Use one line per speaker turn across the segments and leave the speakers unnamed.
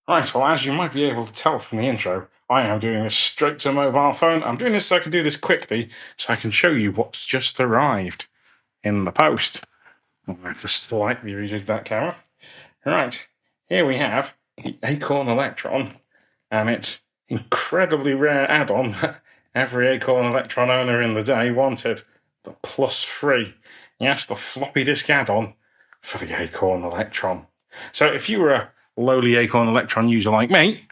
Right, well, as you might be able to tell from the intro, I am doing this straight to a mobile phone. I'm doing this so I can do this quickly, so I can show you what's just arrived in the post. I have to slightly rejig that camera. Right, here we have the Acorn Electron, and its incredibly rare add-on that every Acorn Electron owner in the day wanted, the +3. Yes, the floppy disk add-on for the Acorn Electron. So if you were a lowly Acorn Electron user like me,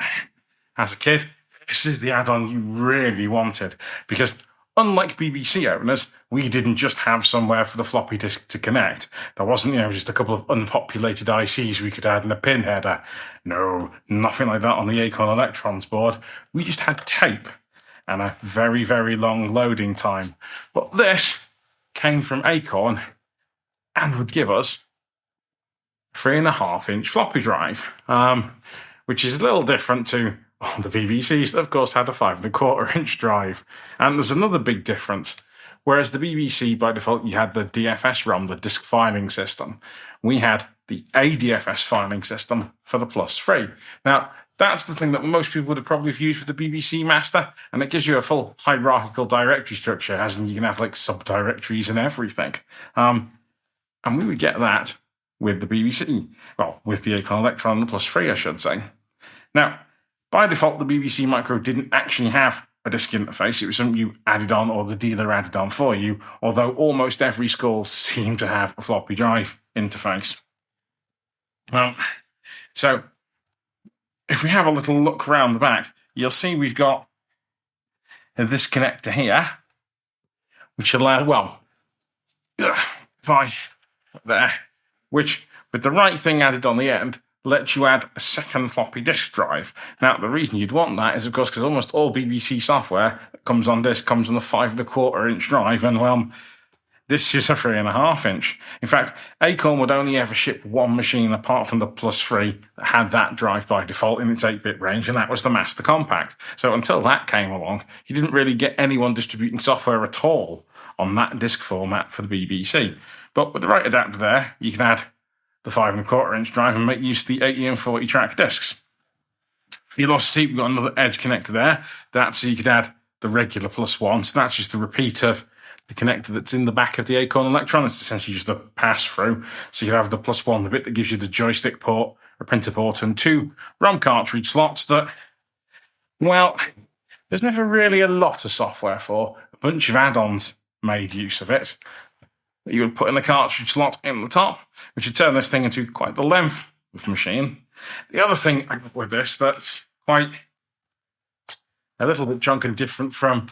as a kid, this is the add-on you really wanted, because unlike BBC owners, we didn't just have somewhere for the floppy disk to connect. There wasn't, just a couple of unpopulated ICs we could add in a pin header. No, nothing like that on the Acorn Electrons board. We just had tape and a very, very long loading time. But this came from Acorn and would give us 3.5-inch floppy drive, which is a little different to the BBCs that, of course, had a 5.25-inch drive. And there's another big difference. Whereas the BBC, by default, you had the DFS-ROM, the disk filing system. We had the ADFS filing system for the +3. Now, that's the thing that most people would have probably used with the BBC Master, and it gives you a full hierarchical directory structure, as in you can have like subdirectories and everything. And we would get that with the BBC. Well, with the Acorn Electron, the +3, I should say. Now, by default, the BBC Micro didn't actually have a disk interface. It was something you added on, or the dealer added on for you, although almost every school seemed to have a floppy drive interface. So if we have a little look around the back, you'll see we've got this connector here, which allows, which, with the right thing added on the end, lets you add a second floppy disk drive. Now, the reason you'd want that is, of course, because almost all BBC software that comes on disk comes on the 5.25-inch drive, and, this is a 3.5-inch. In fact, Acorn would only ever ship one machine apart from the +3 that had that drive by default in its 8-bit range, and that was the Master Compact. So until that came along, you didn't really get anyone distributing software at all on that disk format for the BBC. But with the right adapter there, you can add the 5.25-inch drive and make use of the 80 and 40 track discs. You'll also see we've got another edge connector there. That's so you could add the regular +1. So that's just a repeat of the connector that's in the back of the Acorn Electron. It's essentially just a pass-through. So you have the +1, the bit that gives you the joystick port, a printer port, and 2 ROM cartridge slots that, there's never really a lot of software for. A bunch of add-ons made use of it. You would put in the cartridge slot in the top, which would turn this thing into quite the length of machine. The other thing I got with this that's quite a little bit chunk and different from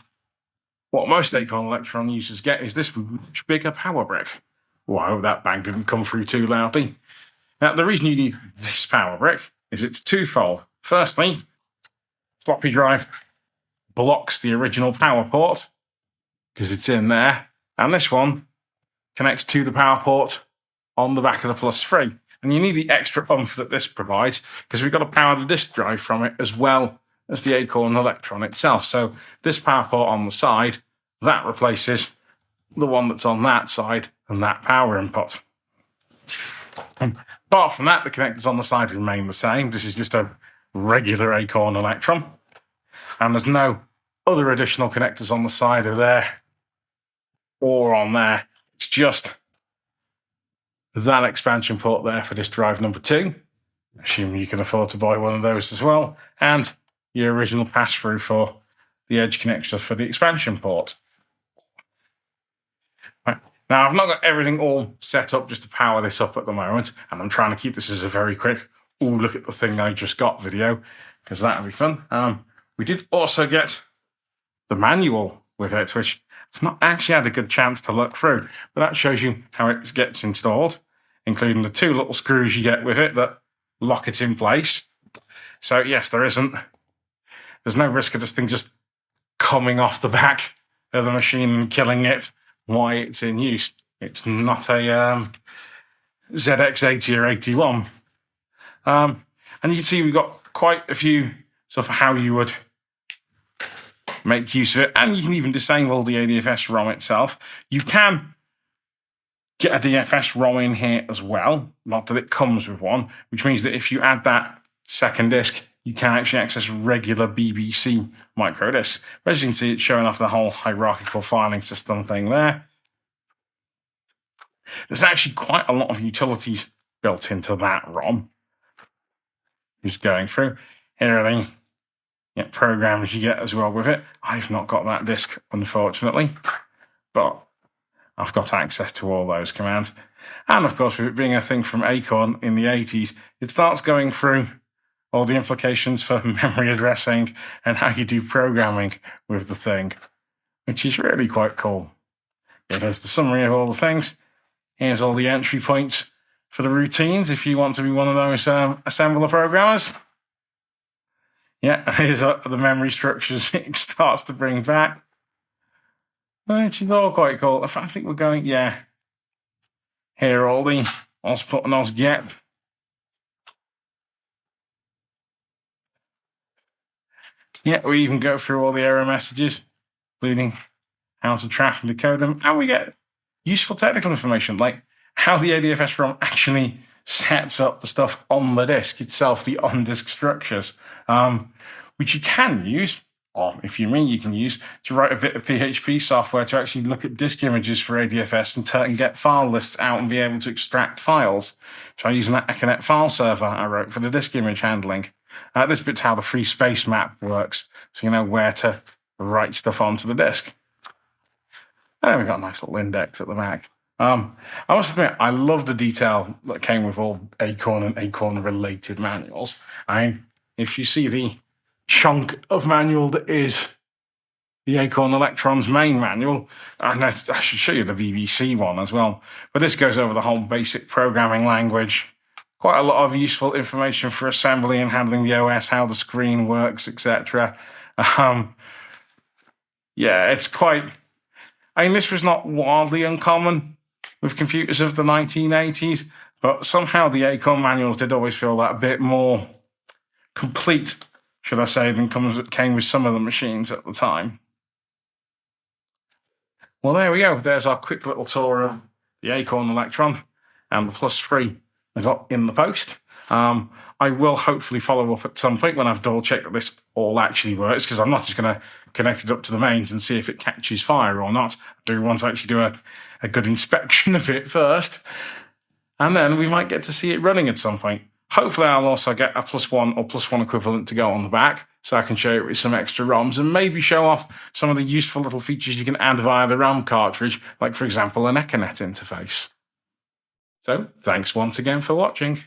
what most Acorn Electron users get is this much bigger power brick. Wow, that bang didn't come through too loudly. Now, the reason you need this power brick is it's twofold. Firstly, floppy drive blocks the original power port because it's in there, and this one connects to the power port on the back of the +3. And you need the extra oomph that this provides because we've got to power the disk drive from it as well as the Acorn Electron itself. So this power port on the side, that replaces the one that's on that side and that power input. Apart from that, the connectors on the side remain the same. This is just a regular Acorn Electron. And there's no other additional connectors on the side of there or on there. It's just that expansion port there for disk drive number 2. Assuming you can afford to buy one of those as well. And your original pass-through for the edge connector for the expansion port. Right. Now, I've not got everything all set up just to power this up at the moment, and I'm trying to keep this as a very quick, look at the thing I just got video, because that'll be fun. We did also get the manual with it, which I've not actually had a good chance to look through, but that shows you how it gets installed, including the 2 little screws you get with it that lock it in place. So yes, there's no risk of this thing just coming off the back of the machine and killing it while it's in use. It's not a ZX80 or 81. And you can see we've got quite a few stuff for how you would make use of it, and you can even disable the ADFS ROM itself. You can get a DFS ROM in here as well, not that it comes with one, which means that if you add that second disk, you can actually access regular BBC micro disks. But as you can see, it's showing off the whole hierarchical filing system thing there. There's actually quite a lot of utilities built into that ROM. Just going through. Here are the programs you get as well with it. I've not got that disk, unfortunately, but I've got access to all those commands. And of course, with it being a thing from Acorn in the 80s, it starts going through all the implications for memory addressing and how you do programming with the thing, which is really quite cool. Here's the summary of all the things. Here's all the entry points for the routines if you want to be one of those assembler programmers. Yeah, here's the memory structures it starts to bring back, which is all quite cool. I think we're going, yeah. Here are all the put and get. Yeah, we even go through all the error messages, including how to track and decode them, and we get useful technical information, like how the ADFS ROM actually sets up the stuff on the disk itself, the on-disk structures, which you can use, or if you mean you can use, to write a bit of PHP software to actually look at disk images for ADFS and get file lists out and be able to extract files. So I'm using that Acorn file server I wrote for the disk image handling. This bit's how the free space map works, so you know where to write stuff onto the disk. And we've got a nice little index at the back. I must admit, I love the detail that came with all Acorn and Acorn-related manuals. If you see the chunk of manual that is the Acorn Electron's main manual, and I should show you the BBC one as well, but this goes over the whole basic programming language. Quite a lot of useful information for assembly and handling the OS, how the screen works, etc. Yeah, it's quite... this was not wildly uncommon with computers of the 1980s, but somehow the Acorn manuals did always feel that a bit more complete, should I say, than came with some of the machines at the time. Well, there we go. There's our quick little tour of the Acorn Electron and the Plus 3 I got in the post. I will hopefully follow up at some point when I've double-checked that this all actually works, because I'm not just going to connect it up to the mains and see if it catches fire or not. I do want to actually do a good inspection of it first, and then we might get to see it running at some point. Hopefully I'll also get a +1 or +1 equivalent to go on the back, so I can show it with some extra ROMs and maybe show off some of the useful little features you can add via the RAM cartridge, like, for example, an Ethernet interface. So, thanks once again for watching.